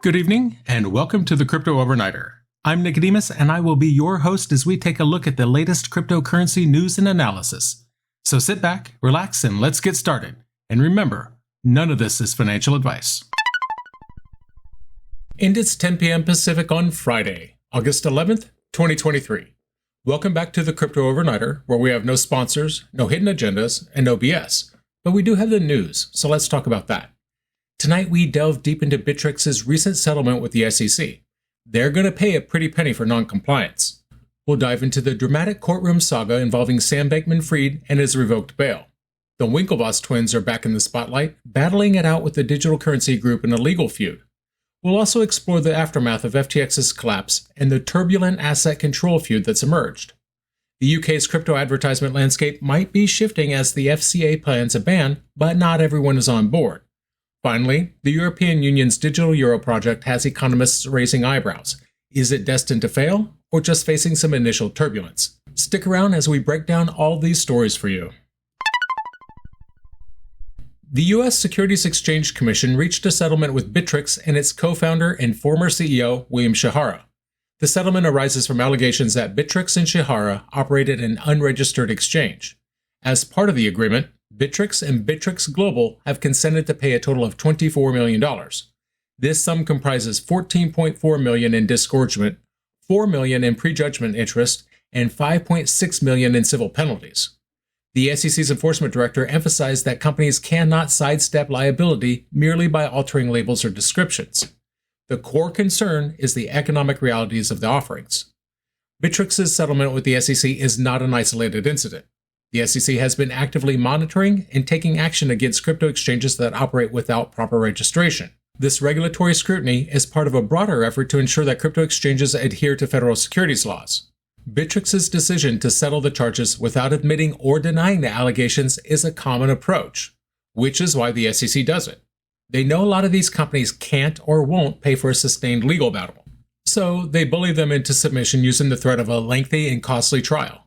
Good evening, and welcome to the Crypto Overnighter. I'm Nicodemus, and I will be your host as we take a look at the latest cryptocurrency news and analysis. So sit back, relax, and let's get started. And remember, none of this is financial advice. And it's 10 p.m. Pacific on Friday, August 11th, 2023. Welcome back to the Crypto Overnighter, where we have no sponsors, no hidden agendas, and no BS. But we do have the news, so let's talk about that. Tonight we delve deep into Bittrex's recent settlement with the SEC. They're going to pay a pretty penny for non-compliance. We'll dive into the dramatic courtroom saga involving Sam Bankman-Fried and his revoked bail. The Winklevoss twins are back in the spotlight, battling it out with the digital currency group in a legal feud. We'll also explore the aftermath of FTX's collapse and the turbulent asset control feud that's emerged. The UK's crypto advertisement landscape might be shifting as the FCA plans a ban, but not everyone is on board. Finally, the European Union's digital euro project has economists raising eyebrows. Is it destined to fail, or just facing some initial turbulence? Stick around as we break down all these stories for you. The U.S. Securities Exchange Commission reached a settlement with Bittrex and its co-founder and former CEO, William Shihara. The settlement arises from allegations that Bittrex and Shihara operated an unregistered exchange. As part of the agreement, Bittrex and Bittrex Global have consented to pay a total of $24 million. This sum comprises $14.4 million in disgorgement, $4 million in prejudgment interest, and $5.6 million in civil penalties. The SEC's enforcement director emphasized that companies cannot sidestep liability merely by altering labels or descriptions. The core concern is the economic realities of the offerings. Bittrex's settlement with the SEC is not an isolated incident. The SEC has been actively monitoring and taking action against crypto exchanges that operate without proper registration. This regulatory scrutiny is part of a broader effort to ensure that crypto exchanges adhere to federal securities laws. Bittrex's decision to settle the charges without admitting or denying the allegations is a common approach, which is why the SEC does it. They know a lot of these companies can't or won't pay for a sustained legal battle, so they bully them into submission using the threat of a lengthy and costly trial.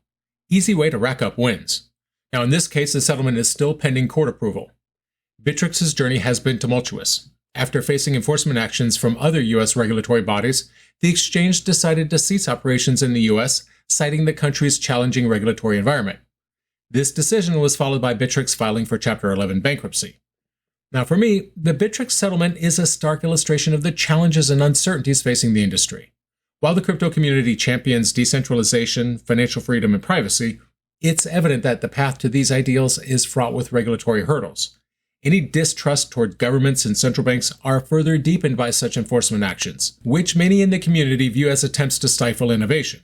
Easy way to rack up wins. Now in this case, the settlement is still pending court approval. Bittrex's journey has been tumultuous. After facing enforcement actions from other U.S. regulatory bodies, the exchange decided to cease operations in the U.S., citing the country's challenging regulatory environment. This decision was followed by Bittrex filing for Chapter 11 bankruptcy. Now for me, the Bittrex settlement is a stark illustration of the challenges and uncertainties facing the industry. While the crypto community champions decentralization, financial freedom, and privacy, it's evident that the path to these ideals is fraught with regulatory hurdles. Any distrust toward governments and central banks are further deepened by such enforcement actions, which many in the community view as attempts to stifle innovation.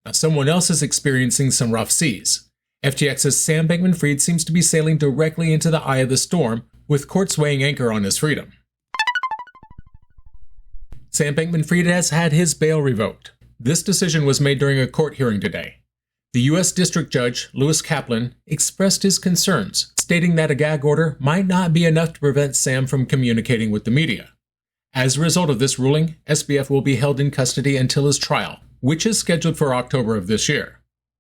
Now, someone else is experiencing some rough seas. FTX's Sam Bankman-Fried seems to be sailing directly into the eye of the storm, with courts weighing anchor on his freedom. Sam Bankman-Fried has had his bail revoked. This decision was made during a court hearing today. The U.S. District Judge, Lewis Kaplan, expressed his concerns, stating that a gag order might not be enough to prevent Sam from communicating with the media. As a result of this ruling, SBF will be held in custody until his trial, which is scheduled for October of this year.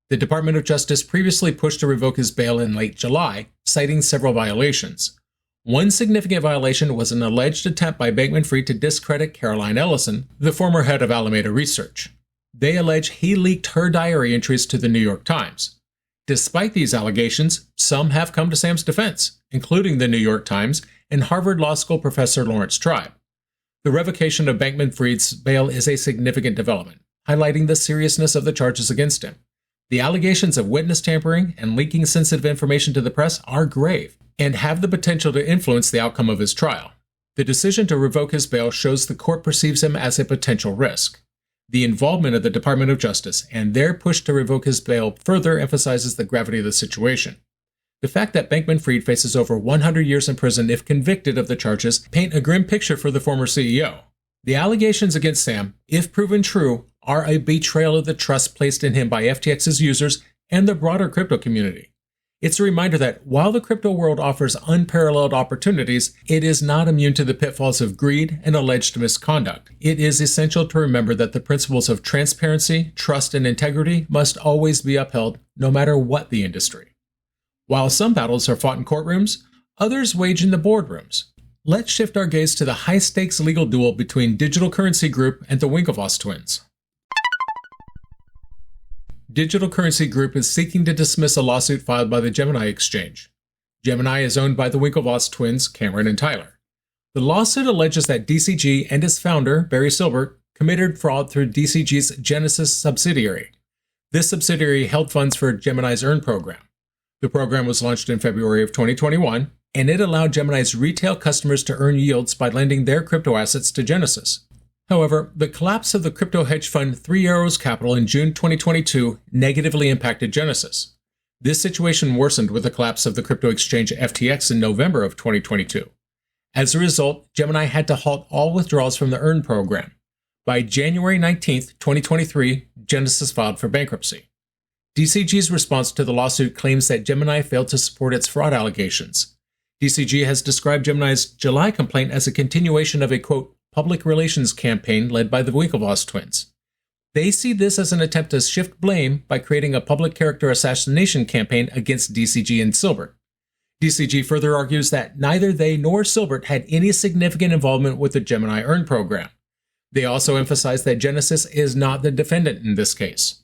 The Department of Justice previously pushed to revoke his bail in late July, citing several violations. One significant violation was an alleged attempt by Bankman-Fried to discredit Caroline Ellison, the former head of Alameda Research. They allege he leaked her diary entries to the New York Times. Despite these allegations, some have come to Sam's defense, including the New York Times and Harvard Law School professor Lawrence Tribe. The revocation of Bankman-Fried's bail is a significant development, highlighting the seriousness of the charges against him. The allegations of witness tampering and leaking sensitive information to the press are grave and have the potential to influence the outcome of his trial. The decision to revoke his bail shows the court perceives him as a potential risk. The involvement of the Department of Justice and their push to revoke his bail further emphasizes the gravity of the situation. The fact that Bankman-Fried faces over 100 years in prison if convicted of the charges paint a grim picture for the former CEO. The allegations against Sam, if proven true, are a betrayal of the trust placed in him by FTX's users and the broader crypto community. It's a reminder that while the crypto world offers unparalleled opportunities, it is not immune to the pitfalls of greed and alleged misconduct. It is essential to remember that the principles of transparency, trust, and integrity must always be upheld, no matter what the industry. While some battles are fought in courtrooms, others wage in the boardrooms. Let's shift our gaze to the high-stakes legal duel between Digital Currency Group and the Winklevoss twins. Digital Currency Group is seeking to dismiss a lawsuit filed by the Gemini exchange. Gemini is owned by the Winklevoss twins, Cameron and Tyler. The lawsuit alleges that DCG and its founder, Barry Silbert, committed fraud through DCG's Genesis subsidiary. This subsidiary held funds for Gemini's Earn program. The program was launched in February of 2021, and it allowed Gemini's retail customers to earn yields by lending their crypto assets to Genesis. However, the collapse of the crypto hedge fund Three Arrows Capital in June 2022 negatively impacted Genesis. This situation worsened with the collapse of the crypto exchange FTX in November of 2022. As a result, Gemini had to halt all withdrawals from the Earn program. By January 19, 2023, Genesis filed for bankruptcy. DCG's response to the lawsuit claims that Gemini failed to support its fraud allegations. DCG has described Gemini's July complaint as a continuation of a, quote, public relations campaign led by the Winklevoss twins. They see this as an attempt to shift blame by creating a public character assassination campaign against DCG and Silbert. DCG further argues that neither they nor Silbert had any significant involvement with the Gemini Earn program. They also emphasize that Genesis is not the defendant in this case.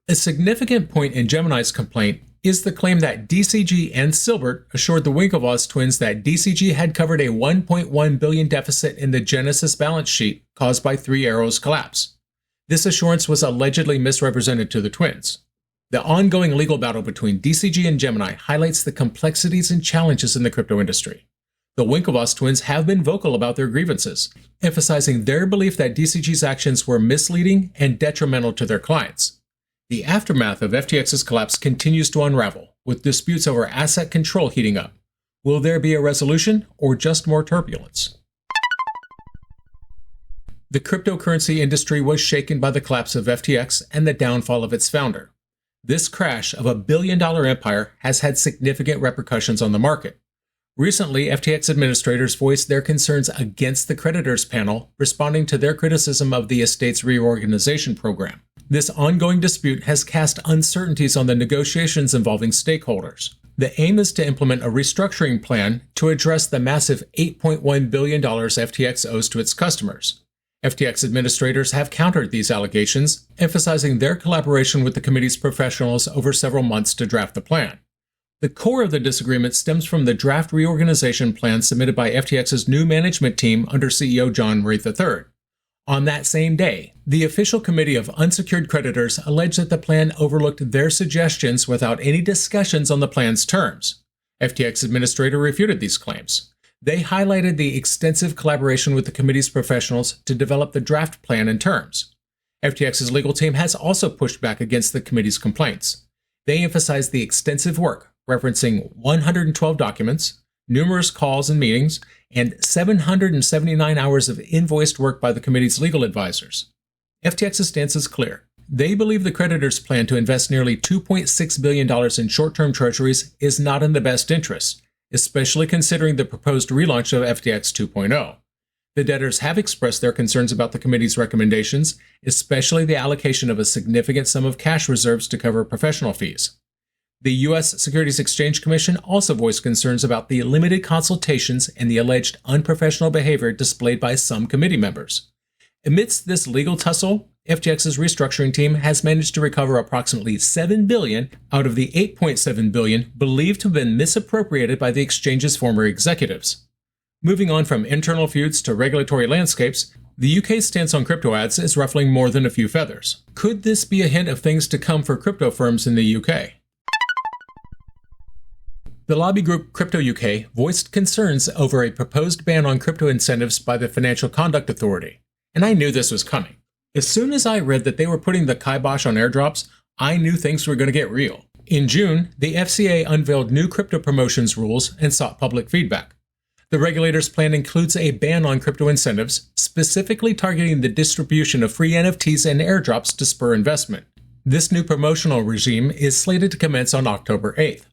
A significant point in Gemini's complaint is the claim that DCG and Silbert assured the Winklevoss twins that DCG had covered a $1.1 billion deficit in the Genesis balance sheet caused by Three Arrows' collapse. This assurance was allegedly misrepresented to the twins. The ongoing legal battle between DCG and Gemini highlights the complexities and challenges in the crypto industry. The Winklevoss twins have been vocal about their grievances, emphasizing their belief that DCG's actions were misleading and detrimental to their clients. The aftermath of FTX's collapse continues to unravel, with disputes over asset control heating up. Will there be a resolution or just more turbulence? The cryptocurrency industry was shaken by the collapse of FTX and the downfall of its founder. This crash of a billion-dollar empire has had significant repercussions on the market. Recently, FTX administrators voiced their concerns against the creditors panel, responding to their criticism of the estate's reorganization program. This ongoing dispute has cast uncertainties on the negotiations involving stakeholders. The aim is to implement a restructuring plan to address the massive $8.1 billion FTX owes to its customers. FTX administrators have countered these allegations, emphasizing their collaboration with the committee's professionals over several months to draft the plan. The core of the disagreement stems from the draft reorganization plan submitted by FTX's new management team under CEO John Ray III. On that same day, the official committee of unsecured creditors alleged that the plan overlooked their suggestions without any discussions on the plan's terms. FTX administrator refuted these claims. They highlighted the extensive collaboration with the committee's professionals to develop the draft plan and terms. FTX's legal team has also pushed back against the committee's complaints. They emphasized the extensive work, referencing 112 documents, numerous calls and meetings, and 779 hours of invoiced work by the committee's legal advisors. FTX's stance is clear. They believe the creditors' plan to invest nearly $2.6 billion in short-term treasuries is not in the best interest, especially considering the proposed relaunch of FTX 2.0. The debtors have expressed their concerns about the committee's recommendations, especially the allocation of a significant sum of cash reserves to cover professional fees. The U.S. Securities Exchange Commission also voiced concerns about the limited consultations and the alleged unprofessional behavior displayed by some committee members. Amidst this legal tussle, FTX's restructuring team has managed to recover approximately $7 billion out of the $8.7 billion believed to have been misappropriated by the exchange's former executives. Moving on from internal feuds to regulatory landscapes, the UK's stance on crypto ads is ruffling more than a few feathers. Could this be a hint of things to come for crypto firms in the UK? The lobby group Crypto UK voiced concerns over a proposed ban on crypto incentives by the Financial Conduct Authority, and I knew this was coming. As soon as I read that they were putting the kibosh on airdrops, I knew things were going to get real. In June, the FCA unveiled new crypto promotions rules and sought public feedback. The regulator's plan includes a ban on crypto incentives, specifically targeting the distribution of free NFTs and airdrops to spur investment. This new promotional regime is slated to commence on October 8th.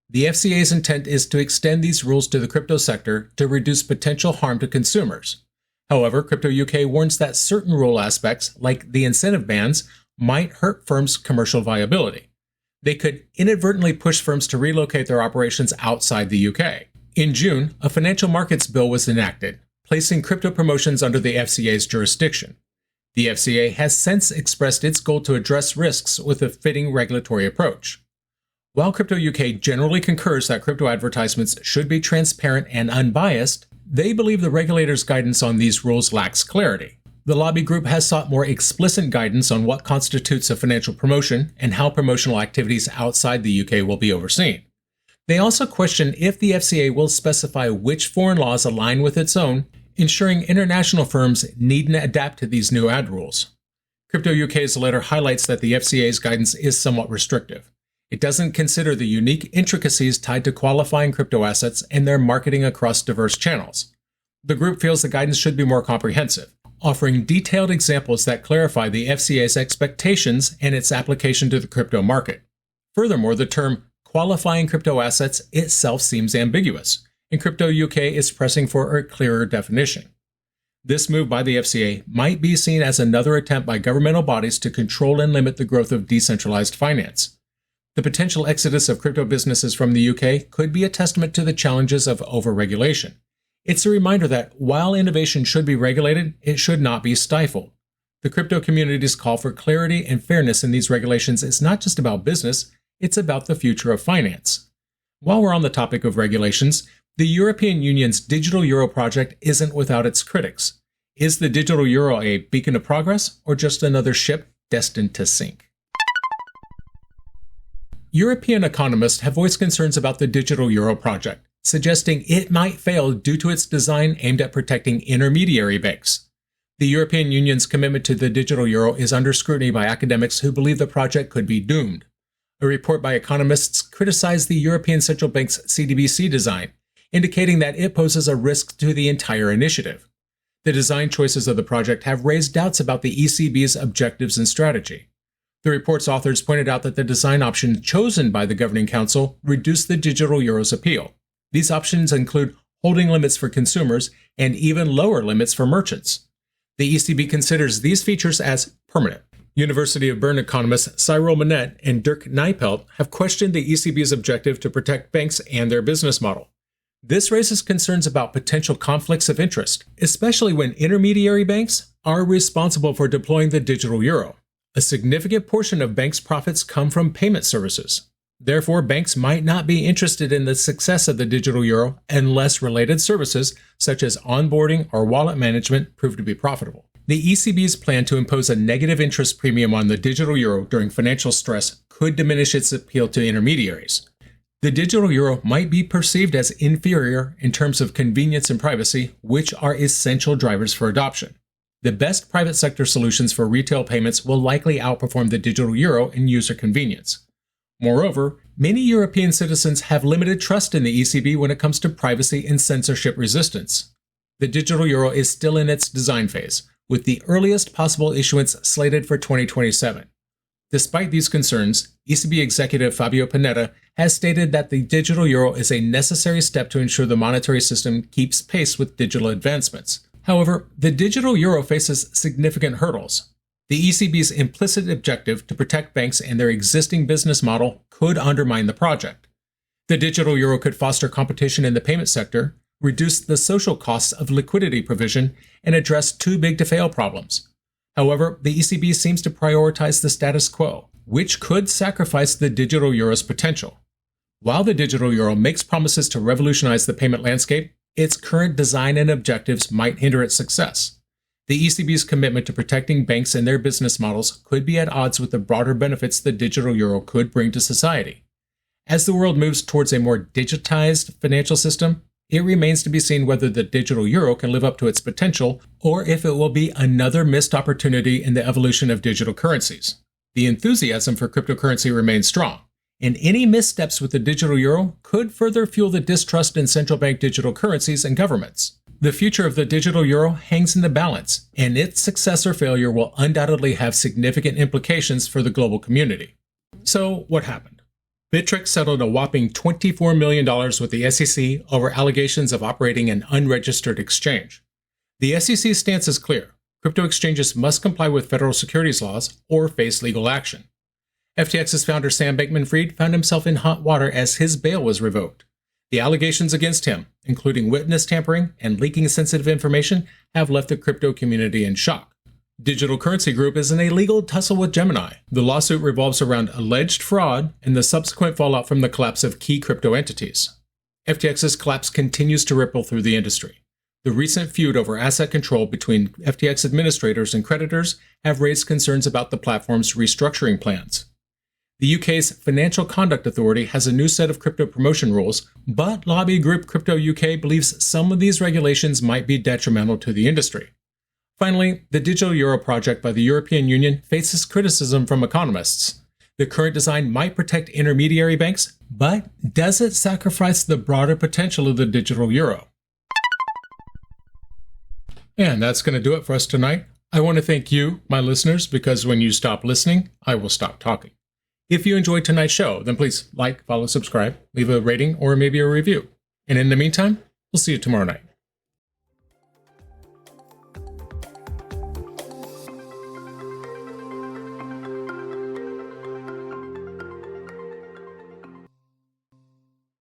The FCA's intent is to extend these rules to the crypto sector to reduce potential harm to consumers. However, Crypto UK warns that certain rule aspects, like the incentive bans, might hurt firms' commercial viability. They could inadvertently push firms to relocate their operations outside the UK. In June, a financial markets bill was enacted, placing crypto promotions under the FCA's jurisdiction. The FCA has since expressed its goal to address risks with a fitting regulatory approach. While Crypto UK generally concurs that crypto advertisements should be transparent and unbiased, they believe the regulator's guidance on these rules lacks clarity. The lobby group has sought more explicit guidance on what constitutes a financial promotion and how promotional activities outside the UK will be overseen. They also question if the FCA will specify which foreign laws align with its own, ensuring international firms needn't adapt to these new ad rules. Crypto UK's letter highlights that the FCA's guidance is somewhat restrictive. It doesn't consider the unique intricacies tied to qualifying crypto assets and their marketing across diverse channels. The group feels the guidance should be more comprehensive, offering detailed examples that clarify the FCA's expectations and its application to the crypto market. Furthermore, the term qualifying crypto assets itself seems ambiguous, and Crypto UK is pressing for a clearer definition. This move by the FCA might be seen as another attempt by governmental bodies to control and limit the growth of decentralized finance. The potential exodus of crypto businesses from the UK could be a testament to the challenges of overregulation. It's a reminder that while innovation should be regulated, it should not be stifled. The crypto community's call for clarity and fairness in these regulations is not just about business, it's about the future of finance. While we're on the topic of regulations, the European Union's digital euro project isn't without its critics. Is the digital euro a beacon of progress or just another ship destined to sink? European economists have voiced concerns about the digital euro project, suggesting it might fail due to its design aimed at protecting intermediary banks. The European Union's commitment to the digital euro is under scrutiny by academics who believe the project could be doomed. A report by economists criticized the European Central Bank's CDBC design, indicating that it poses a risk to the entire initiative. The design choices of the project have raised doubts about the ECB's objectives and strategy. The report's authors pointed out that the design option chosen by the Governing Council reduced the digital euro's appeal. These options include holding limits for consumers and even lower limits for merchants. The ECB considers these features as permanent. University of Bern economists Cyril Manet and Dirk Nijpelt have questioned the ECB's objective to protect banks and their business model. This raises concerns about potential conflicts of interest, especially when intermediary banks are responsible for deploying the digital euro. A significant portion of banks' profits come from payment services. Therefore, banks might not be interested in the success of the digital euro unless related services, such as onboarding or wallet management, prove to be profitable. The ECB's plan to impose a negative interest premium on the digital euro during financial stress could diminish its appeal to intermediaries. The digital euro might be perceived as inferior in terms of convenience and privacy, which are essential drivers for adoption. The best private sector solutions for retail payments will likely outperform the digital euro in user convenience. Moreover, many European citizens have limited trust in the ECB when it comes to privacy and censorship resistance. The digital euro is still in its design phase, with the earliest possible issuance slated for 2027. Despite these concerns, ECB executive Fabio Panetta has stated that the digital euro is a necessary step to ensure the monetary system keeps pace with digital advancements. However, the digital euro faces significant hurdles. The ECB's implicit objective to protect banks and their existing business model could undermine the project. The digital euro could foster competition in the payment sector, reduce the social costs of liquidity provision, and address too-big-to-fail problems. However, the ECB seems to prioritize the status quo, which could sacrifice the digital euro's potential. While the digital euro makes promises to revolutionize the payment landscape, its current design and objectives might hinder its success. The ECB's commitment to protecting banks and their business models could be at odds with the broader benefits the digital euro could bring to society. As the world moves towards a more digitized financial system, it remains to be seen whether the digital euro can live up to its potential or if it will be another missed opportunity in the evolution of digital currencies. The enthusiasm for cryptocurrency remains strong, and any missteps with the digital euro could further fuel the distrust in central bank digital currencies and governments. The future of the digital euro hangs in the balance, and its success or failure will undoubtedly have significant implications for the global community. So, what happened? Bittrex settled a whopping $24 million with the SEC over allegations of operating an unregistered exchange. The SEC's stance is clear. Crypto exchanges must comply with federal securities laws or face legal action. FTX's founder Sam Bankman-Fried found himself in hot water as his bail was revoked. The allegations against him, including witness tampering and leaking sensitive information, have left the crypto community in shock. Digital Currency Group is in a legal tussle with Gemini. The lawsuit revolves around alleged fraud and the subsequent fallout from the collapse of key crypto entities. FTX's collapse continues to ripple through the industry. The recent feud over asset control between FTX administrators and creditors have raised concerns about the platform's restructuring plans. The UK's Financial Conduct Authority has a new set of crypto promotion rules, but lobby group Crypto UK believes some of these regulations might be detrimental to the industry. Finally, the digital euro project by the European Union faces criticism from economists. The current design might protect intermediary banks, but does it sacrifice the broader potential of the digital euro? And that's going to do it for us tonight. I want to thank you, my listeners, because when you stop listening, I will stop talking. If you enjoyed tonight's show, then please like, follow, subscribe, leave a rating, or maybe a review. And in the meantime, we'll see you tomorrow night.